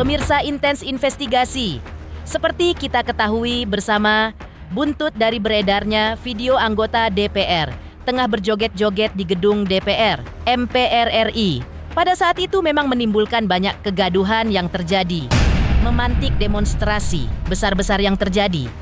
Pemirsa Intens Investigasi, seperti kita ketahui bersama, buntut dari beredarnya video anggota DPR tengah berjoget-joget di gedung DPR, MPR RI. Pada saat itu memang menimbulkan banyak kegaduhan yang terjadi, memantik demonstrasi besar-besar yang terjadi.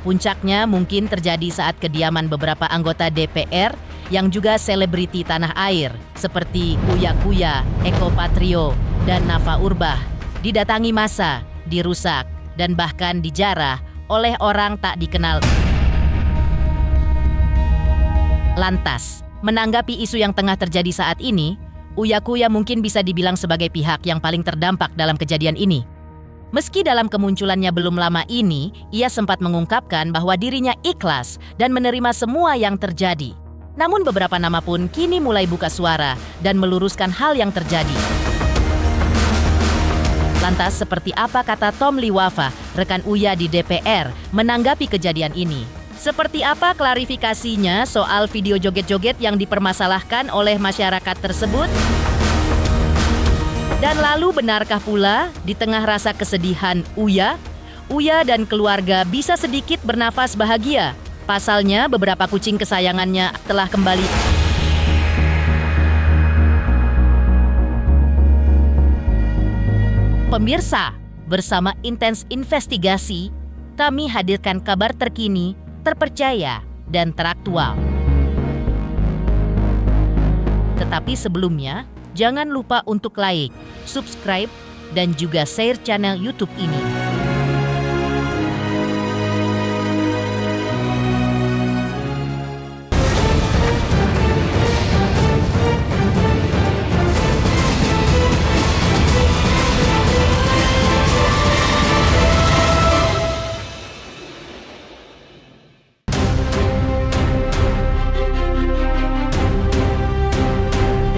Puncaknya mungkin terjadi saat kediaman beberapa anggota DPR yang juga selebriti tanah air seperti Uya Kuya, Eko Patrio, dan Nafa Urbah didatangi massa, dirusak, dan bahkan dijarah oleh orang tak dikenal. Lantas, menanggapi isu yang tengah terjadi saat ini, Uya Kuya mungkin bisa dibilang sebagai pihak yang paling terdampak dalam kejadian ini. Meski dalam kemunculannya belum lama ini, ia sempat mengungkapkan bahwa dirinya ikhlas dan menerima semua yang terjadi. Namun beberapa nama pun kini mulai buka suara dan meluruskan hal yang terjadi. Lantas seperti apa kata Tom Liwafa, rekan Uya di DPR, menanggapi kejadian ini? Seperti apa klarifikasinya soal video joget-joget yang dipermasalahkan oleh masyarakat tersebut? Dan lalu benarkah pula di tengah rasa kesedihan Uya dan keluarga bisa sedikit bernafas bahagia? Pasalnya beberapa kucing kesayangannya telah kembali. Pemirsa, bersama Intens Investigasi, kami hadirkan kabar terkini, terpercaya, dan teraktual. Tetapi sebelumnya, jangan lupa untuk like, subscribe, dan juga share channel YouTube ini.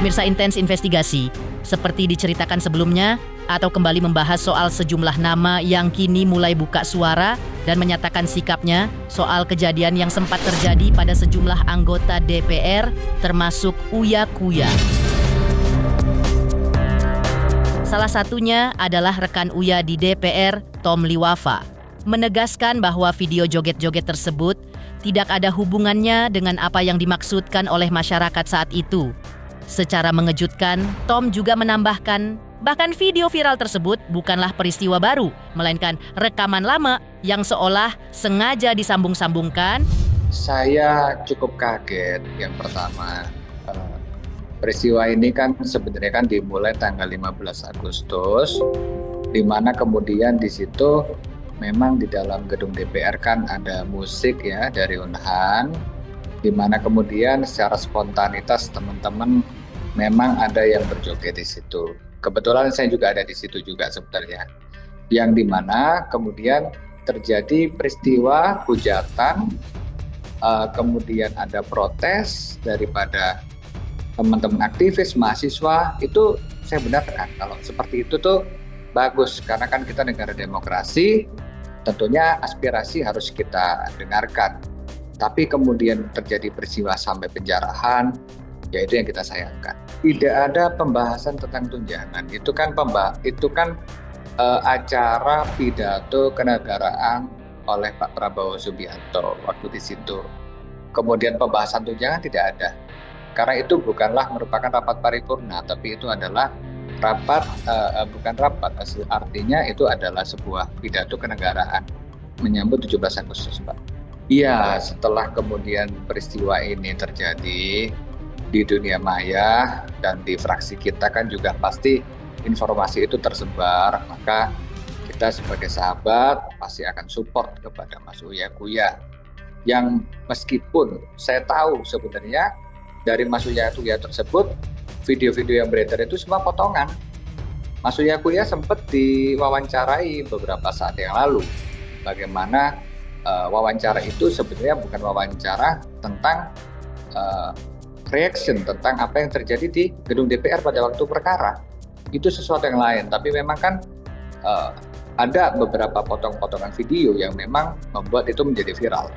Pemirsa Intens Investigasi, seperti diceritakan sebelumnya, atau kembali membahas soal sejumlah nama yang kini mulai buka suara dan menyatakan sikapnya soal kejadian yang sempat terjadi pada sejumlah anggota DPR, termasuk Uya Kuya. Salah satunya adalah rekan Uya di DPR, Tom Liwafa, menegaskan bahwa video joget-joget tersebut tidak ada hubungannya dengan apa yang dimaksudkan oleh masyarakat saat itu. Secara mengejutkan, Tom juga menambahkan, bahkan video viral tersebut bukanlah peristiwa baru, melainkan rekaman lama yang seolah sengaja disambung-sambungkan. Saya cukup kaget. Yang pertama, peristiwa ini kan sebenarnya kan dimulai tanggal 15 Agustus, di mana kemudian di situ memang di dalam gedung DPR kan ada musik ya dari Unhan, di mana kemudian secara spontanitas teman-teman memang ada yang berjoget di situ. Kebetulan saya juga ada di situ juga sebenarnya. Yang di mana kemudian terjadi peristiwa hujatan, kemudian ada protes daripada teman-teman aktivis, mahasiswa, itu saya benarkan. Kalau seperti itu tuh bagus, karena kan kita negara demokrasi, tentunya aspirasi harus kita dengarkan. Tapi kemudian terjadi peristiwa sampai penjarahan, ya itu yang kita sayangkan. Tidak ada pembahasan tentang tunjangan. Itu kan acara pidato kenegaraan oleh Pak Prabowo Subianto waktu di situ. Kemudian pembahasan tunjangan tidak ada. Karena itu bukanlah merupakan rapat paripurna, tapi itu adalah artinya itu adalah sebuah pidato kenegaraan menyambut 17 Agustus, Pak. Iya, setelah kemudian peristiwa ini terjadi di dunia maya dan di fraksi kita kan juga pasti informasi itu tersebar, maka kita sebagai sahabat pasti akan support kepada Mas Uya Kuya. Yang meskipun saya tahu sebenarnya dari Mas Uya Kuya tersebut, video-video yang beredar itu semua potongan. Mas Uya Kuya sempat diwawancarai beberapa saat yang lalu. Bagaimana wawancara itu sebenarnya bukan wawancara tentang reaction tentang apa yang terjadi di gedung DPR pada waktu perkara. Itu sesuatu yang lain, tapi memang kan ada beberapa potong-potongan video yang memang membuat itu menjadi viral.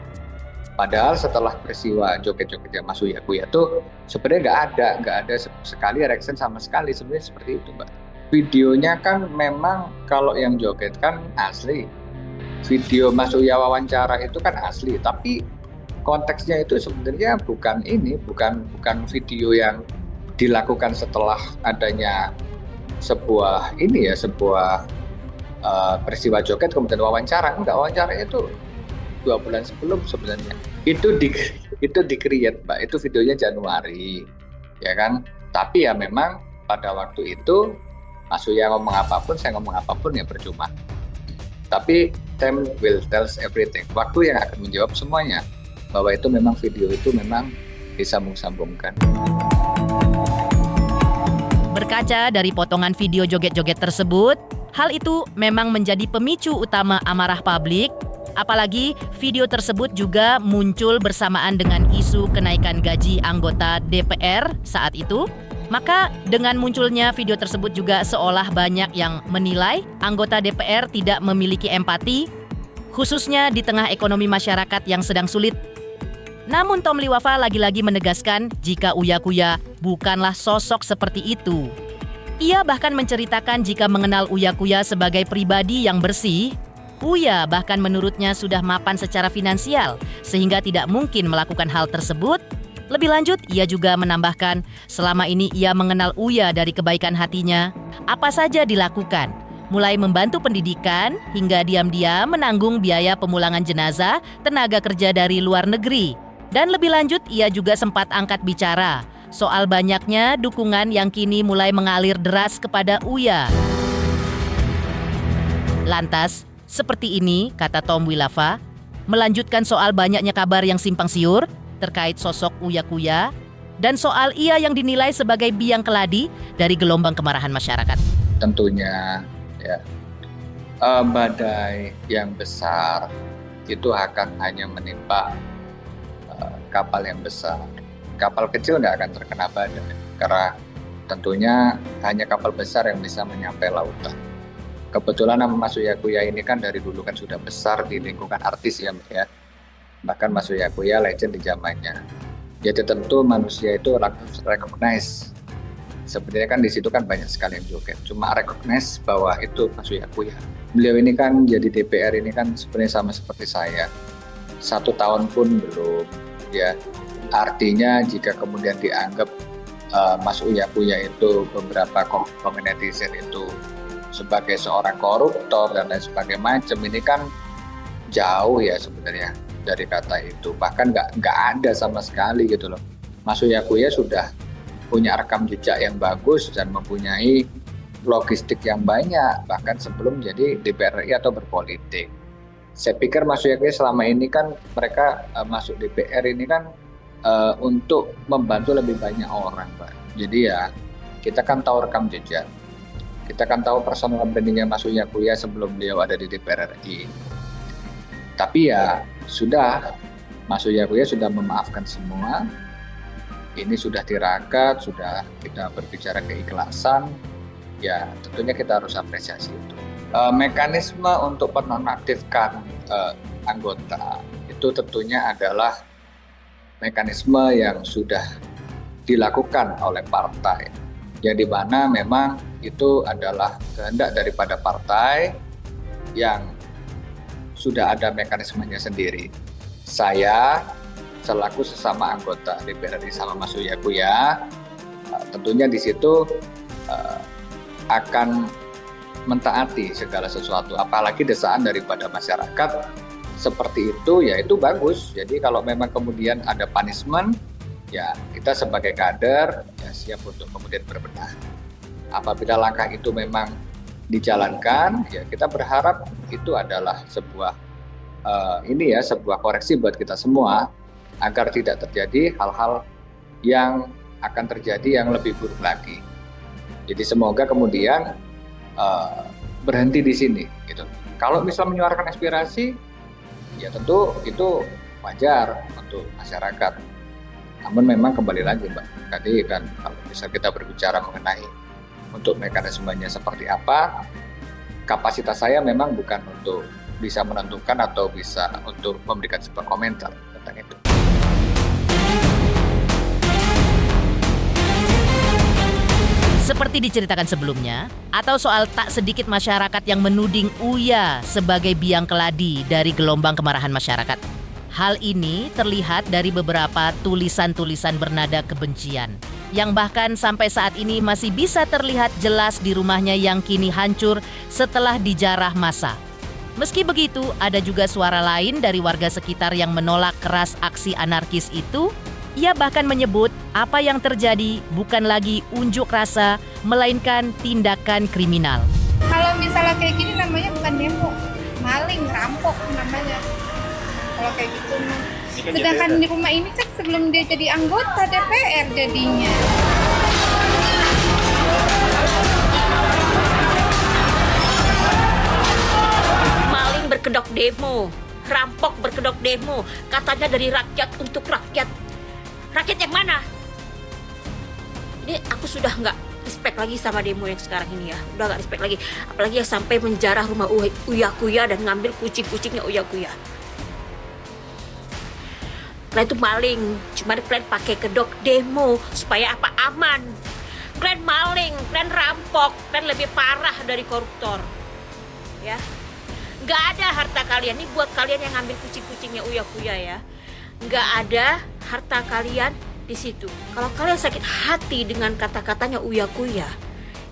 Padahal setelah peristiwa joget-jogetnya Mas Uya Kuya itu sebenarnya nggak ada sekali reaction sama sekali, sebenarnya seperti itu, Mbak. Videonya kan memang kalau yang joget kan asli. Video Mas Uya wawancara itu kan asli, tapi konteksnya itu sebenarnya bukan ini, bukan video yang dilakukan setelah adanya sebuah ini ya, sebuah peristiwa joget kemudian wawancara. Enggak, wawancaranya itu 2 bulan sebelum sebenarnya. Itu di-create, Mbak. Itu videonya Januari, ya kan? Tapi ya memang pada waktu itu Mas Uya ngomong apapun, saya ngomong apapun ya percuma. Tapi time will tells everything. Waktu yang akan menjawab semuanya. Bahwa itu memang video itu memang disambung-sambungkan. Berkaca dari potongan video joget-joget tersebut, hal itu memang menjadi pemicu utama amarah publik. Apalagi video tersebut juga muncul bersamaan dengan isu kenaikan gaji anggota DPR saat itu. Maka dengan munculnya video tersebut juga seolah banyak yang menilai anggota DPR tidak memiliki empati, khususnya di tengah ekonomi masyarakat yang sedang sulit. Namun Tom Liwafa lagi-lagi menegaskan jika Uya Kuya bukanlah sosok seperti itu. Ia bahkan menceritakan jika mengenal Uya Kuya sebagai pribadi yang bersih, Uya bahkan menurutnya sudah mapan secara finansial sehingga tidak mungkin melakukan hal tersebut. Lebih lanjut, ia juga menambahkan selama ini ia mengenal Uya dari kebaikan hatinya. Apa saja dilakukan, mulai membantu pendidikan hingga diam-diam menanggung biaya pemulangan jenazah tenaga kerja dari luar negeri. Dan lebih lanjut, ia juga sempat angkat bicara soal banyaknya dukungan yang kini mulai mengalir deras kepada Uya. Lantas, seperti ini, kata Tom Liwafa, melanjutkan soal banyaknya kabar yang simpang siur terkait sosok Uya Kuya dan soal ia yang dinilai sebagai biang keladi dari gelombang kemarahan masyarakat. Tentunya ya, badai yang besar itu akan hanya menimpa kapal yang besar. Kapal kecil nggak akan terkena badai karena tentunya hanya kapal besar yang bisa menyampai lautan. Kebetulan nama Mas Uya Kuya ini kan dari dulu kan sudah besar di lingkungan artis ya, Mbak ya. Bahkan Mas Uya Kuya legend di zamannya. Jadi tentu manusia itu recognize. Sebenarnya kan di situ kan banyak sekali yang joget. Cuma recognize bahwa itu Mas Uya Kuya. Beliau ini kan jadi DPR ini kan sebenarnya sama seperti saya. 1 tahun pun belum. Ya, artinya jika kemudian dianggap Mas Uya Kuya itu beberapa komen netizen itu sebagai seorang koruptor dan lain sebagainya macam, ini kan jauh ya sebenarnya dari kata itu, bahkan nggak ada sama sekali gitu loh. Mas Uya Kuya sudah punya rekam jejak yang bagus dan mempunyai logistik yang banyak bahkan sebelum jadi DPR RI atau berpolitik. Saya pikir Mas Uya Kuya selama ini kan mereka masuk DPR ini kan untuk membantu lebih banyak orang, Pak. Jadi ya kita kan tahu rekam jejak, kita kan tahu personal brandingnya Mas Uya Kuya sebelum beliau ada di DPR RI. Tapi ya sudah, Mas Uya Kuya sudah memaafkan semua. Ini sudah tirakat, sudah kita berbicara keikhlasan. Ya tentunya kita harus apresiasi itu. Mekanisme untuk penonaktifkan anggota itu tentunya adalah mekanisme yang sudah dilakukan oleh partai. Yang dimana memang itu adalah kehendak daripada partai yang sudah ada mekanismenya sendiri. Saya selaku sesama anggota DPR RI sama Mas Uya Kuya, tentunya di situ akan mentaati segala sesuatu, apalagi desaan daripada masyarakat seperti itu, ya itu bagus. Jadi kalau memang kemudian ada punishment, ya kita sebagai kader ya siap untuk kemudian berbenah. Apabila langkah itu memang dijalankan, ya kita berharap itu adalah sebuah sebuah koreksi buat kita semua agar tidak terjadi hal-hal yang akan terjadi yang lebih buruk lagi. Jadi semoga kemudian berhenti di sini gitu. Kalau misal menyuarakan aspirasi, ya tentu itu wajar untuk masyarakat. Namun memang kembali lagi, Mbak, tadi kan kalau misal kita berbicara mengenai untuk mekanismenya seperti apa, kapasitas saya memang bukan untuk bisa menentukan atau bisa untuk memberikan sebuah komentar tentang itu. seperti diceritakan sebelumnya, atau soal tak sedikit masyarakat yang menuding Uya sebagai biang keladi dari gelombang kemarahan masyarakat. Hal ini terlihat dari beberapa tulisan-tulisan bernada kebencian, yang bahkan sampai saat ini masih bisa terlihat jelas di rumahnya yang kini hancur setelah dijarah massa. Meski begitu, ada juga suara lain dari warga sekitar yang menolak keras aksi anarkis itu. Ia bahkan menyebut apa yang terjadi bukan lagi unjuk rasa, melainkan tindakan kriminal. Kalau misalnya kayak gini namanya bukan demo, maling, rampok namanya. Kalau kayak gitu. Sedangkan di rumah ini kan sebelum dia jadi anggota DPR jadinya. Maling berkedok demo, rampok berkedok demo, katanya dari rakyat untuk rakyat. Rakyat yang mana? Ini aku sudah nggak respect lagi sama demo yang sekarang ini ya. Udah nggak respect lagi. Apalagi yang sampai menjarah rumah Uya Kuya dan ngambil kucing-kucingnya Uya Kuya. Kalian itu maling. Cuma kalian pakai kedok demo supaya apa? Aman. Kalian maling, kalian rampok, kalian lebih parah dari koruptor. Ya. Nggak ada harta kalian. Ini buat kalian yang ngambil kucing-kucingnya Uya Kuya ya. Nggak ada harta kalian di situ. Kalau kalian sakit hati dengan kata-katanya Uya Kuya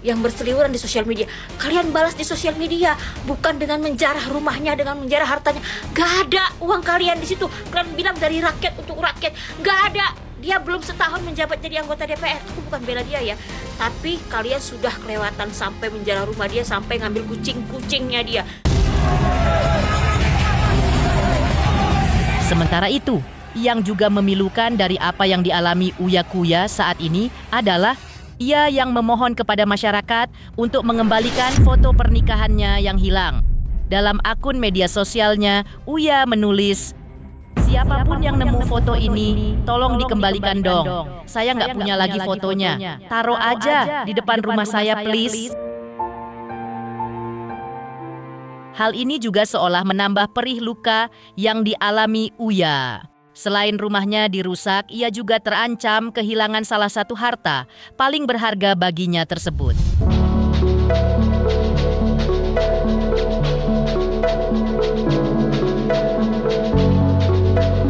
yang berseliweran di sosial media, kalian balas di sosial media, bukan dengan menjarah rumahnya, dengan menjarah hartanya. Gak ada uang kalian di situ. Kalian bilang dari rakyat untuk rakyat. Gak ada. Dia belum setahun menjabat jadi anggota DPR. Aku bukan bela dia ya, tapi kalian sudah kelewatan sampai menjarah rumah dia, sampai ngambil kucing-kucingnya dia. Sementara itu, yang juga memilukan dari apa yang dialami Uya Kuya saat ini adalah ia yang memohon kepada masyarakat untuk mengembalikan foto pernikahannya yang hilang. Dalam akun media sosialnya, Uya menulis, "Siapapun yang nemu foto ini, tolong dikembalikan dong. Saya nggak punya lagi fotonya. Taruh aja di depan rumah saya, please." Hal ini juga seolah menambah perih luka yang dialami Uya. Selain rumahnya dirusak, ia juga terancam kehilangan salah satu harta paling berharga baginya tersebut.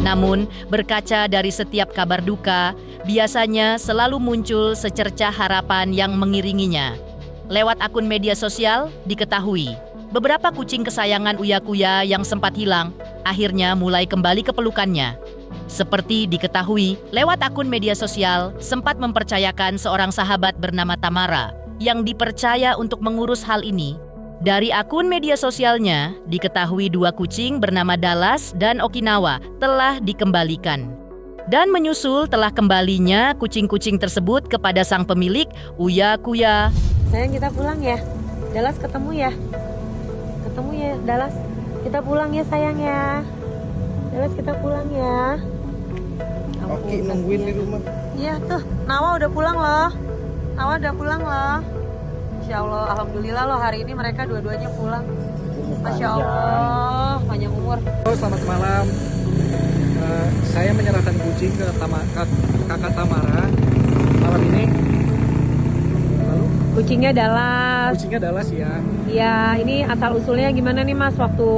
Namun, berkaca dari setiap kabar duka, biasanya selalu muncul secercah harapan yang mengiringinya. Lewat akun media sosial, diketahui beberapa kucing kesayangan Uya Kuya yang sempat hilang akhirnya mulai kembali ke pelukannya. Seperti diketahui, lewat akun media sosial sempat mempercayakan seorang sahabat bernama Tamara yang dipercaya untuk mengurus hal ini. Dari akun media sosialnya, diketahui 2 kucing bernama Dallas dan Okinawa telah dikembalikan. Dan menyusul telah kembalinya kucing-kucing tersebut kepada sang pemilik, Uya Kuya. Sayang, kita pulang ya. Dallas ketemu ya. Ketemu ya Dallas. Kita pulang ya sayang ya. Dallas, kita pulang ya. Oke, nungguin di rumah. Iya tuh, Nawa udah pulang loh. Nawa udah pulang loh. Masya Allah, alhamdulillah loh hari ini mereka dua-duanya pulang. Masya Allah, panjang umur. Selamat malam. Saya menyerahkan kucing ke kakak Tamara malam ini. Lalu Kucingnya Dallas. kucingnya Dallas ya. Iya, ini asal usulnya gimana nih Mas waktu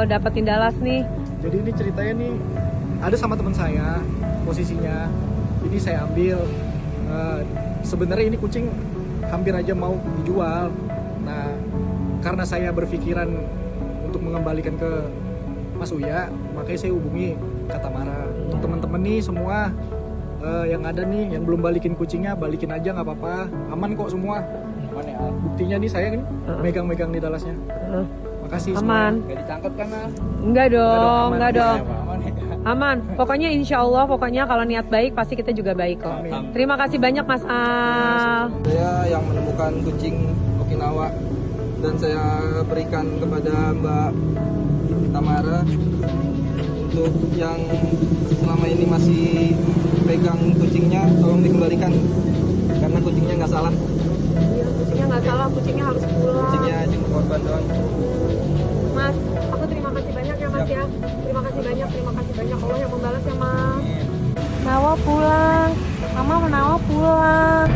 dapetin Dallas nih? Jadi ini ceritanya nih, ada sama teman saya posisinya. Ini saya ambil. Sebenarnya ini kucing hampir aja mau dijual. Nah, karena saya berpikiran untuk mengembalikan ke Mas Uya, makanya saya hubungi Kak Tamara. Untuk teman-teman nih semua yang ada nih, yang belum balikin kucingnya, balikin aja nggak apa-apa. Aman kok semua. Buktinya nih saya kan megang-megang di Dallasnya. Makasih Aman. semuanya. Gak ditangkap kan? Enggak dong, enggak dong. Aman. Aman. Pokoknya insya Allah, pokoknya kalau niat baik pasti kita juga baik kok. Amin. Terima kasih banyak Mas Al. Saya yang menemukan kucing Okinawa dan saya berikan kepada Mbak Tamara untuk yang selama ini masih pegang kucingnya, tolong dikembalikan karena kucingnya nggak salah. Iya, kucingnya nggak salah, kucingnya harus pulang. Kucingnya cuma korban doang. Mas, aku terima kasih banyak ya Mas ya. Terima kasih banyak Allah yang membalas ya Mas. Nawa pulang, Mama Nawa pulang.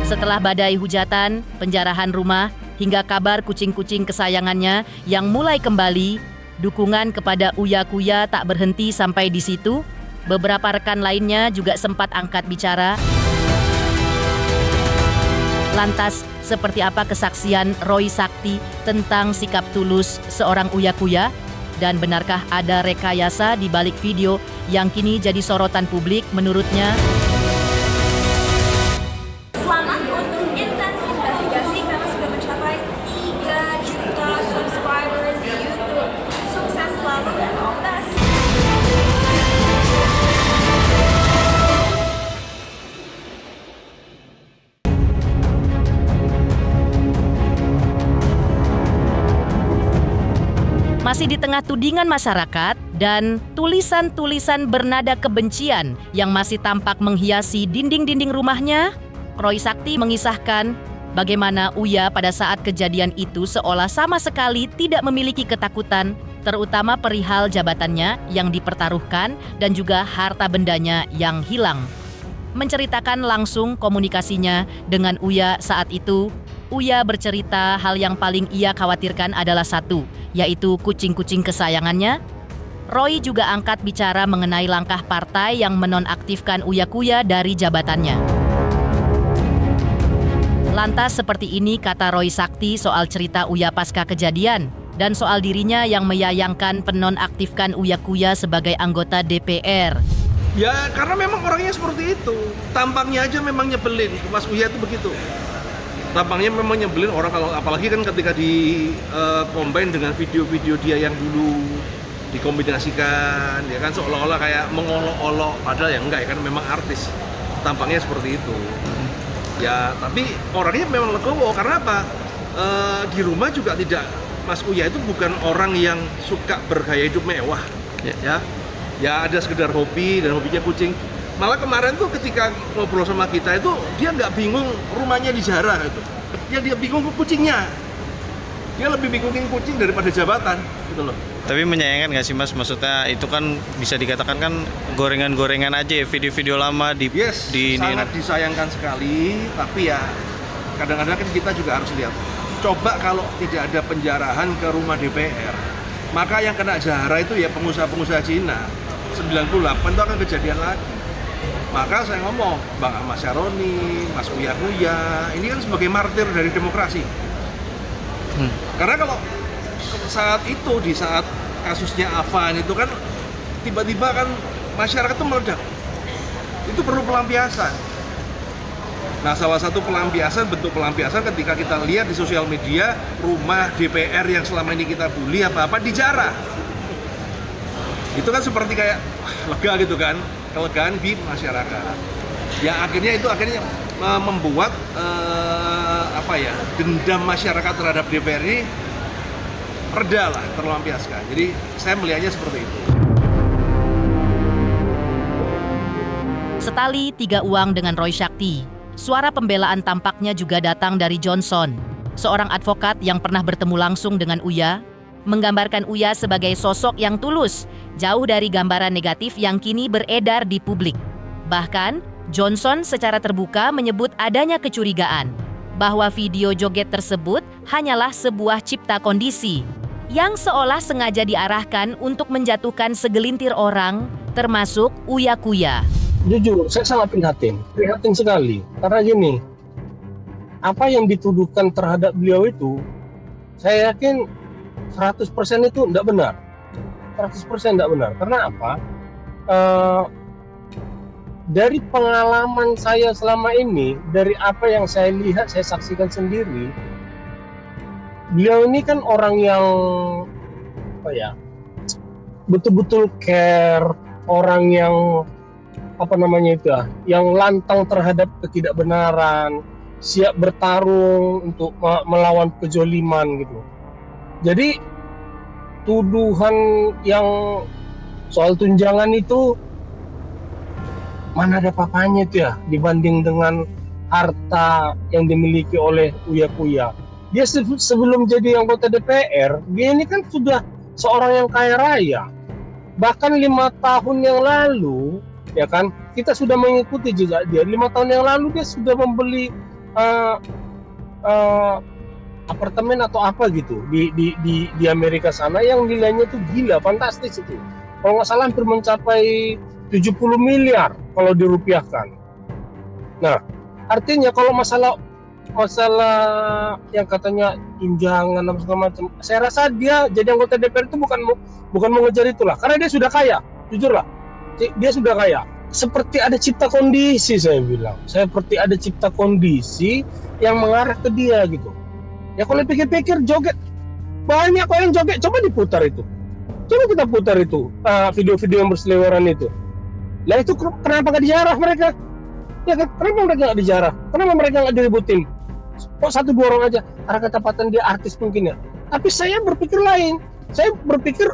Setelah badai hujatan, penjarahan rumah, hingga kabar kucing-kucing kesayangannya yang mulai kembali, dukungan kepada Uya Kuya tak berhenti sampai di situ. Beberapa rekan lainnya juga sempat angkat bicara. Lantas, seperti apa kesaksian Roy Sakti tentang sikap tulus seorang Uya Kuya? Dan benarkah ada rekayasa di balik video yang kini jadi sorotan publik menurutnya? Selamat untuk Intens Investigasi karena sudah mencapai 3 juta subscribers di YouTube. Sukses selalu dan all the best. Masih di tengah tudingan masyarakat dan tulisan-tulisan bernada kebencian yang masih tampak menghiasi dinding-dinding rumahnya, Roy Sakti mengisahkan bagaimana Uya pada saat kejadian itu seolah sama sekali tidak memiliki ketakutan, terutama perihal jabatannya yang dipertaruhkan dan juga harta bendanya yang hilang. Menceritakan langsung komunikasinya dengan Uya saat itu, Uya bercerita hal yang paling ia khawatirkan adalah satu, yaitu kucing-kucing kesayangannya. Roy juga angkat bicara mengenai langkah partai yang menonaktifkan Uya Kuya dari jabatannya. Lantas seperti ini kata Roy Sakti soal cerita Uya pasca kejadian dan soal dirinya yang menyayangkan penonaktifkan Uya Kuya sebagai anggota DPR. Ya karena memang orangnya seperti itu. Tampangnya aja memang nyebelin. Mas Uya itu begitu. Tampangnya memang nyebelin orang, kalau apalagi kan ketika di combine dengan video-video dia yang dulu dikombinasikan, ya kan seolah-olah kayak mengolok-olok, padahal ya enggak, ya kan memang artis. Tampangnya seperti itu. Ya tapi orangnya memang legowo, karena apa? Di rumah juga tidak, Mas Uya itu bukan orang yang suka bergaya hidup mewah, ya ada sekedar hobi dan hobinya kucing. Malah kemarin tuh ketika ngobrol sama kita itu dia nggak bingung rumahnya dijarah itu, ya dia bingung kucingnya. Dia lebih bingungin kucing daripada jabatan gitu loh. Tapi menyayangkan nggak sih Mas? Maksudnya itu kan bisa dikatakan kan gorengan-gorengan aja ya, video-video lama di sangat disayangkan sekali. Tapi ya kadang-kadang kan kita juga harus lihat. Coba kalau tidak ada penjarahan ke rumah DPR, maka yang kena jara itu ya pengusaha-pengusaha Cina. 98 itu akan kejadian lagi. Maka saya ngomong, Bang Ahmad Syaroni, Mas Uya Kuya, ini kan sebagai martir dari demokrasi. Karena kalau saat itu, di saat kasusnya Afan itu kan tiba-tiba kan masyarakat itu meledak. Itu perlu pelampiasan. Nah, salah satu pelampiasan, bentuk pelampiasan ketika kita lihat di sosial media rumah DPR yang selama ini kita bully apa-apa dijarah. Itu kan seperti kayak lega gitu kan, kelegaan di masyarakat. Ya akhirnya membuat dendam masyarakat terhadap DPR ini reda lah, terlampiaskan. Jadi saya melihatnya seperti itu. Setali tiga uang dengan Roy Sakti, suara pembelaan tampaknya juga datang dari Johnson, seorang advokat yang pernah bertemu langsung dengan Uya, menggambarkan Uya sebagai sosok yang tulus, jauh dari gambaran negatif yang kini beredar di publik. Bahkan, Johnson secara terbuka menyebut adanya kecurigaan bahwa video joget tersebut hanyalah sebuah cipta kondisi yang seolah sengaja diarahkan untuk menjatuhkan segelintir orang, termasuk Uya Kuya. Jujur, saya sangat prihatin sekali. Karena gini, apa yang dituduhkan terhadap beliau itu, saya yakin 100% itu tidak benar. 100% tidak benar. Karena apa? Dari pengalaman saya selama ini, dari apa yang saya lihat, saya saksikan sendiri, beliau ini kan orang yang betul-betul care, orang yang yang lantang terhadap ketidakbenaran, siap bertarung untuk melawan kejoliman gitu. Jadi tuduhan yang soal tunjangan itu mana ada papanya itu ya dibanding dengan harta yang dimiliki oleh Uya Kuya. Dia sebelum jadi anggota DPR, dia ini kan sudah seorang yang kaya raya. Bahkan 5 tahun yang lalu, ya kan, kita sudah mengikuti juga dia. 5 tahun yang lalu dia sudah membeli apartemen atau apa gitu di Amerika sana yang nilainya tuh gila, fantastis itu. Kalau nggak salah hampir mencapai 70 miliar kalau dirupiahkan. Nah, artinya kalau masalah yang katanya tunjangan dan segala macam, saya rasa dia jadi anggota DPR itu bukan mengejar itulah, karena dia sudah kaya, jujur lah, dia sudah kaya. Seperti ada cipta kondisi, saya bilang, seperti ada cipta kondisi yang mengarah ke dia gitu. Ya kalau pikir-pikir joget, banyak kok yang joget, coba diputar itu. Coba kita putar itu, video-video yang berseliweran itu. Lah itu kenapa nggak dijarah mereka? Ya kan, kenapa mereka nggak dijarah? Kenapa mereka nggak diributin? Kok 1-2 orang aja? Karena ketepatan dia artis mungkin ya. Tapi saya berpikir lain. Saya berpikir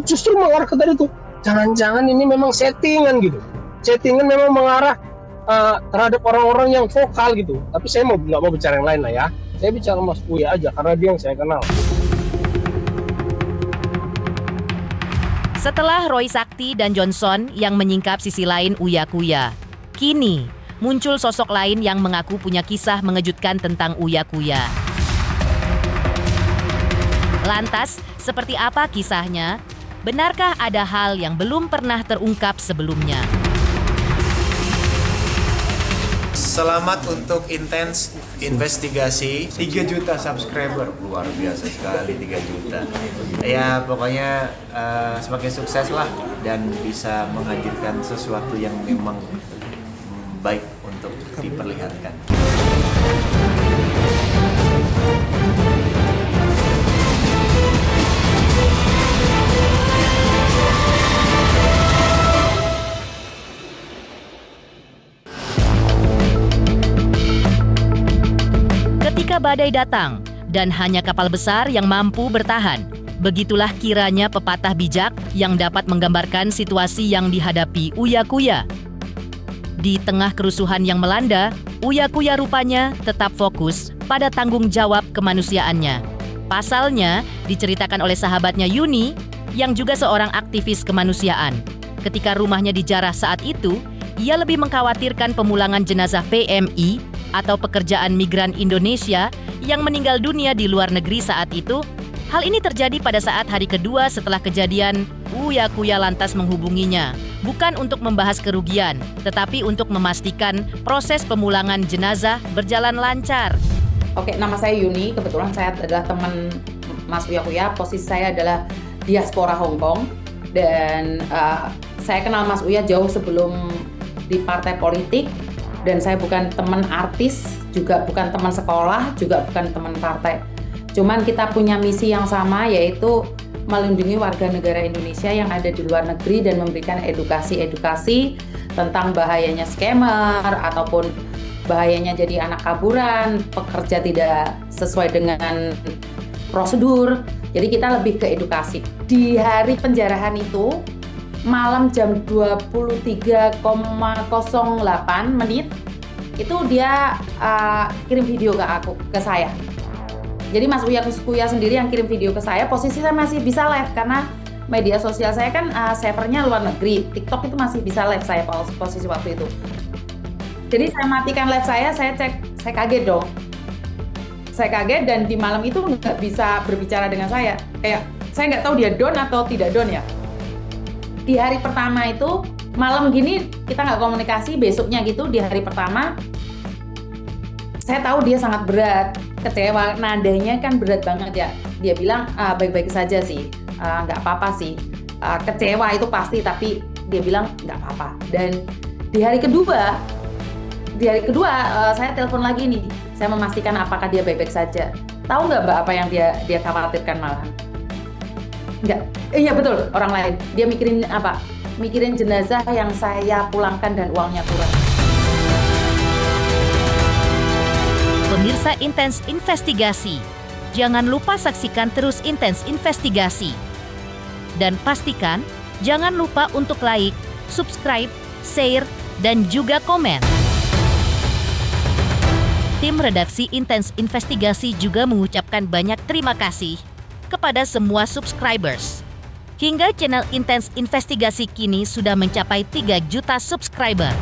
justru mengarah ke tadi tuh. Jangan-jangan ini memang settingan gitu. Settingan memang mengarah terhadap orang-orang yang vokal gitu. Tapi saya nggak mau bicara yang lain lah ya. Saya bicara Mas Uya aja karena dia yang saya kenal. Setelah Roy Sakti dan Johnson yang menyingkap sisi lain Uya Kuya, kini muncul sosok lain yang mengaku punya kisah mengejutkan tentang Uya Kuya. Lantas, seperti apa kisahnya? Benarkah ada hal yang belum pernah terungkap sebelumnya? Selamat untuk Intens Investigasi 3 juta subscriber, luar biasa sekali 3 juta. Ya pokoknya semakin sukses lah dan bisa menghadirkan sesuatu yang memang baik untuk diperlihatkan. Ketika badai datang dan hanya kapal besar yang mampu bertahan, begitulah kiranya pepatah bijak yang dapat menggambarkan situasi yang dihadapi Uya Kuya. Di tengah kerusuhan yang melanda, Uya Kuya rupanya tetap fokus pada tanggung jawab kemanusiaannya. Pasalnya, diceritakan oleh sahabatnya Yuni, yang juga seorang aktivis kemanusiaan. Ketika rumahnya dijarah saat itu, ia lebih mengkhawatirkan pemulangan jenazah PMI atau pekerjaan migran Indonesia yang meninggal dunia di luar negeri saat itu. Hal ini terjadi pada saat hari kedua setelah kejadian. Uya Kuya lantas menghubunginya, bukan untuk membahas kerugian, tetapi untuk memastikan proses pemulangan jenazah berjalan lancar. Oke, nama saya Yuni, kebetulan saya adalah teman Mas Uya Kuya, posisi saya adalah diaspora Hong Kong, dan saya kenal Mas Uya jauh sebelum di partai politik, dan saya bukan teman artis, juga bukan teman sekolah, juga bukan teman partai. Cuman kita punya misi yang sama, yaitu melindungi warga negara Indonesia yang ada di luar negeri dan memberikan edukasi tentang bahayanya scammer ataupun bahayanya jadi anak kaburan, pekerja tidak sesuai dengan prosedur. Jadi kita lebih ke edukasi. Di hari penjarahan itu, malam jam 23.08 menit, itu dia kirim video ke saya. Jadi Mas Uya Kuya sendiri yang kirim video ke saya. Posisi saya masih bisa live karena media sosial saya kan servernya luar negeri. TikTok itu masih bisa live saya posisi waktu itu. Jadi saya matikan live saya cek, saya kaget dong. Saya kaget dan di malam itu nggak bisa berbicara dengan saya. Kayak saya nggak tahu dia down atau tidak down ya. Di hari pertama itu malam gini kita nggak komunikasi, besoknya gitu di hari pertama saya tahu dia sangat berat, kecewa, nadanya kan berat banget ya. Dia bilang baik-baik saja sih, nggak apa-apa sih, kecewa itu pasti, tapi dia bilang nggak apa-apa. Dan di hari kedua saya telepon lagi nih, saya memastikan apakah dia baik-baik saja. Tahu nggak Mbak apa yang dia khawatirkan malahan? Nggak, iya betul, orang lain. Dia mikirin apa? Mikirin jenazah yang saya pulangkan dan uangnya kurang. Pemirsa Intens Investigasi, jangan lupa saksikan terus Intens Investigasi. Dan pastikan jangan lupa untuk like, subscribe, share, dan juga komen. Tim redaksi Intens Investigasi juga mengucapkan banyak terima kasih kepada semua subscribers. Hingga channel Intens Investigasi kini sudah mencapai 3 juta subscriber.